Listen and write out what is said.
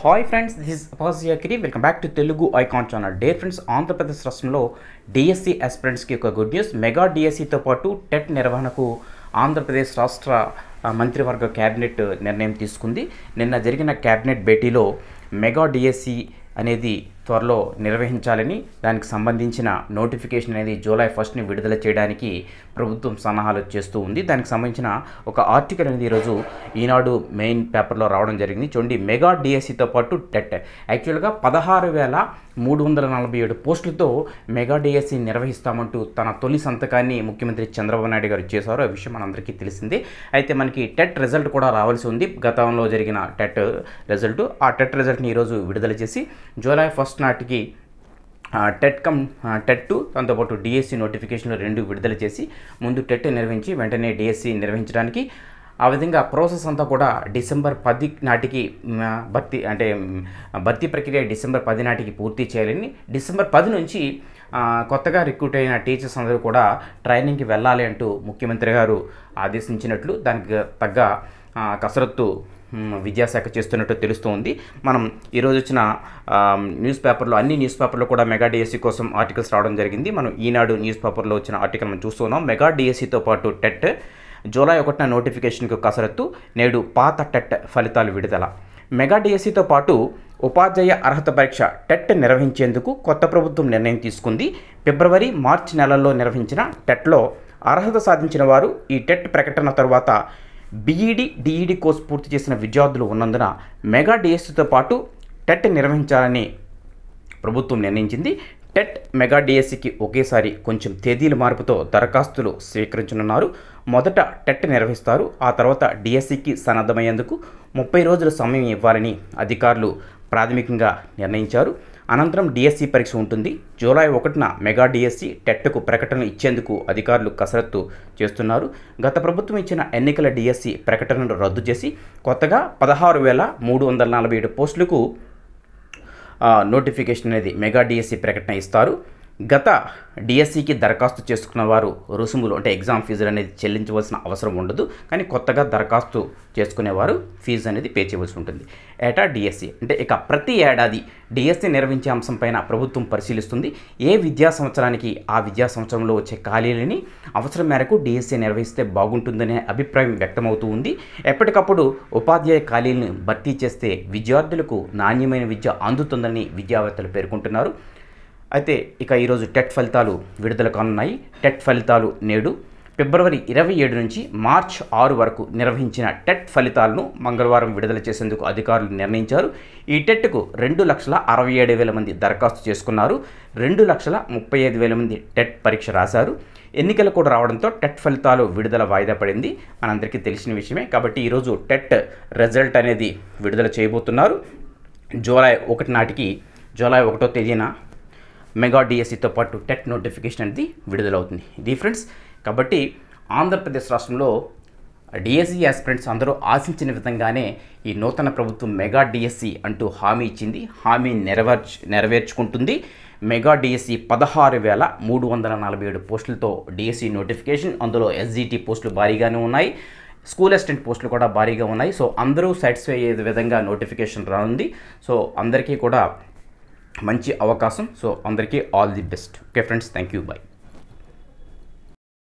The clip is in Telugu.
హాయ్ ఫ్రెండ్స్, దిస్ ఇస్ అపాజియాకిరి. Welcome back to Telugu icon channel. Dear friends, Andhra Pradesh రాష్ట్రంలో డిఎస్సి ఆస్పిరెంట్స్కి ఒక గుడ్ న్యూస్. మెగా డిఎస్సితో పాటు టెట్ నిర్వహణకు ఆంధ్రప్రదేశ్ రాష్ట్ర మంత్రివర్గ క్యాబినెట్ నిర్ణయం తీసుకుంది. నిన్న జరిగిన క్యాబినెట్ భేటీలో మెగా డిఎస్సి అనేది త్వరలో నిర్వహించాలని, దానికి సంబంధించిన నోటిఫికేషన్ అనేది జూలై 1ని విడుదల చేయడానికి ప్రభుత్వం సన్నాహాలు చేస్తూ ఉంది. దానికి సంబంధించిన ఒక ఆర్టికల్ అనేది ఈరోజు ఈనాడు మెయిన్ పేపర్లో రావడం జరిగింది. చూడండి, మెగా డిఎస్సితో పాటు టెట్ యాక్చువల్గా 16,347 పోస్టులతో మెగా డిఎస్సి నిర్వహిస్తామంటూ తన తొలి సంతకాన్ని ముఖ్యమంత్రి చంద్రబాబు నాయుడు గారు చేశారు. ఆ విషయం మనందరికీ తెలిసిందే. అయితే మనకి టెట్ రిజల్ట్ కూడా రావాల్సి ఉంది. గతంలో జరిగిన టెట్ రిజల్ట్, ఆ టెట్ రిజల్ట్ని ఈరోజు విడుదల చేసి జూలై 1 నాటికి టెట్ 2 దాంతోపాటు డిఎస్సి నోటిఫికేషన్లు 2 విడుదల చేసి ముందు టెట్ నిర్వహించి వెంటనే డిఎస్సి నిర్వహించడానికి, ఆ విధంగా ప్రాసెస్ అంతా కూడా డిసెంబర్ 10 నాటికి భర్తీ ప్రక్రియ డిసెంబర్ 10 నాటికి పూర్తి చేయాలని, డిసెంబర్ 10 నుంచి కొత్తగా రిక్రూట్ అయిన టీచర్స్ అందరూ కూడా ట్రైనింగ్కి వెళ్ళాలి అంటూ ముఖ్యమంత్రి గారు ఆదేశించినట్లు, దానికి తగ్గ కసరత్తు విద్యాశాఖ చేస్తున్నట్టు తెలుస్తుంది. మనం ఈరోజు వచ్చిన న్యూస్ పేపర్లో, అన్ని న్యూస్ పేపర్లో కూడా మెగా డిఎస్సి కోసం ఆర్టికల్స్ రావడం జరిగింది. మనం ఈనాడు న్యూస్ పేపర్లో వచ్చిన ఆర్టికల్ మనం చూస్తున్నాం. మెగా డిఎస్సితో పాటు టెట్ జూలై 1న నోటిఫికేషన్కు కసరత్తు, నేడు పాత టెట్ ఫలితాలు విడుదల. మెగా డిఎస్సితో పాటు ఉపాధ్యాయ అర్హత పరీక్ష టెట్ నిర్వహించేందుకు కొత్త ప్రభుత్వం నిర్ణయం తీసుకుంది. ఫిబ్రవరి, మార్చి నెలల్లో నిర్వహించిన టెట్లో అర్హత సాధించిన వారు ఈ టెట్ ప్రకటన తరువాత బీఈడి, డిఈడి కోర్సు పూర్తి చేసిన విద్యార్థులు ఉన్నందున మెగా డిఎస్సితో పాటు టెట్ నిర్వహించాలని ప్రభుత్వం నిర్ణయించింది. టెట్, మెగా డిఎస్సికి ఒకేసారి కొంచెం తేదీల మార్పుతో దరఖాస్తులు స్వీకరించనున్నారు. మొదట టెట్ నిర్వహిస్తారు, ఆ తర్వాత డిఎస్సికి సన్నద్ధమయ్యేందుకు 30 రోజుల సమయం ఇవ్వాలని అధికారులు ప్రాథమికంగా నిర్ణయించారు. అనంతరం డిఎస్సి పరీక్ష ఉంటుంది. జూలై 1న మెగా డిఎస్సి, టెట్కు ప్రకటనలు ఇచ్చేందుకు అధికారులు కసరత్తు చేస్తున్నారు. గత ప్రభుత్వం ఇచ్చిన ఎన్నికల డిఎస్సి ప్రకటనను రద్దు చేసి కొత్తగా 16,347 పోస్టులకు నోటిఫికేషన్ అనేది మెగా డిఎస్సి ప్రకటన ఇస్తారు. గత డిఎస్సికి దరఖాస్తు చేసుకున్న వారు రుసుములు అంటే ఎగ్జామ్ ఫీజులు అనేది చెల్లించవలసిన అవసరం ఉండదు. కానీ కొత్తగా దరఖాస్తు చేసుకునేవారు ఫీజు అనేది పే చేయవలసి ఉంటుంది. ఏటా డిఎస్సి అంటే ఇక ప్రతి ఏడాది డిఎస్సి నిర్వహించే అంశంపైన ప్రభుత్వం పరిశీలిస్తుంది. ఏ విద్యా సంవత్సరానికి ఆ విద్యా సంవత్సరంలో వచ్చే ఖాళీలని అవసరం మేరకు డిఎస్సి నిర్వహిస్తే బాగుంటుందనే అభిప్రాయం వ్యక్తమవుతూ ఉంది. ఎప్పటికప్పుడు ఉపాధ్యాయ ఖాళీలను భర్తీ చేస్తే విద్యార్థులకు నాణ్యమైన విద్య అందుతుందని విద్యావేత్తలు పేర్కొంటున్నారు. అయితే ఇక ఈరోజు టెట్ ఫలితాలు విడుదల కానున్నాయి. టెట్ ఫలితాలు నేడు ఫిబ్రవరి 27 నుంచి మార్చ్ 6 వరకు నిర్వహించిన టెట్ ఫలితాలను మంగళవారం విడుదల చేసేందుకు అధికారులు నిర్ణయించారు. ఈ టెట్కు 2,67,000 మంది దరఖాస్తు చేసుకున్నారు. 2,35,000 మంది టెట్ పరీక్ష రాశారు. ఎన్నికలు కూడా రావడంతో టెట్ ఫలితాలు విడుదల వాయిదా పడింది. మనందరికీ తెలిసిన విషయమే. కాబట్టి ఈరోజు టెట్ రిజల్ట్ అనేది విడుదల చేయబోతున్నారు. జూలై 1 నాటికి, జూలై 1వ తేదీన మెగా డిఎస్సితో పాటు టెట్ నోటిఫికేషన్ అనేది విడుదలవుతుంది. ఇది ఫ్రెండ్స్, కాబట్టి ఆంధ్రప్రదేశ్ రాష్ట్రంలో డిఎస్సి ఆస్పిరెంట్స్ అందరూ ఆశించిన విధంగానే ఈ నూతన ప్రభుత్వం మెగా డిఎస్సి అంటూ హామీ ఇచ్చింది. హామీ నెరవేర్చుకుంటుంది. మెగా డిఎస్సి 16,347 పోస్టులతో డిఎస్సి నోటిఫికేషన్, అందులో ఎస్జిటి పోస్టులు భారీగానే ఉన్నాయి, స్కూల్ అసిస్టెంట్ పోస్టులు కూడా భారీగా ఉన్నాయి. సో అందరూ సాటిస్ఫై అయ్యే విధంగా నోటిఫికేషన్ రానుంది. సో అందరికీ కూడా మంచి అవకాశం. సో అందరికీ all the best. Okay friends, thank you, by.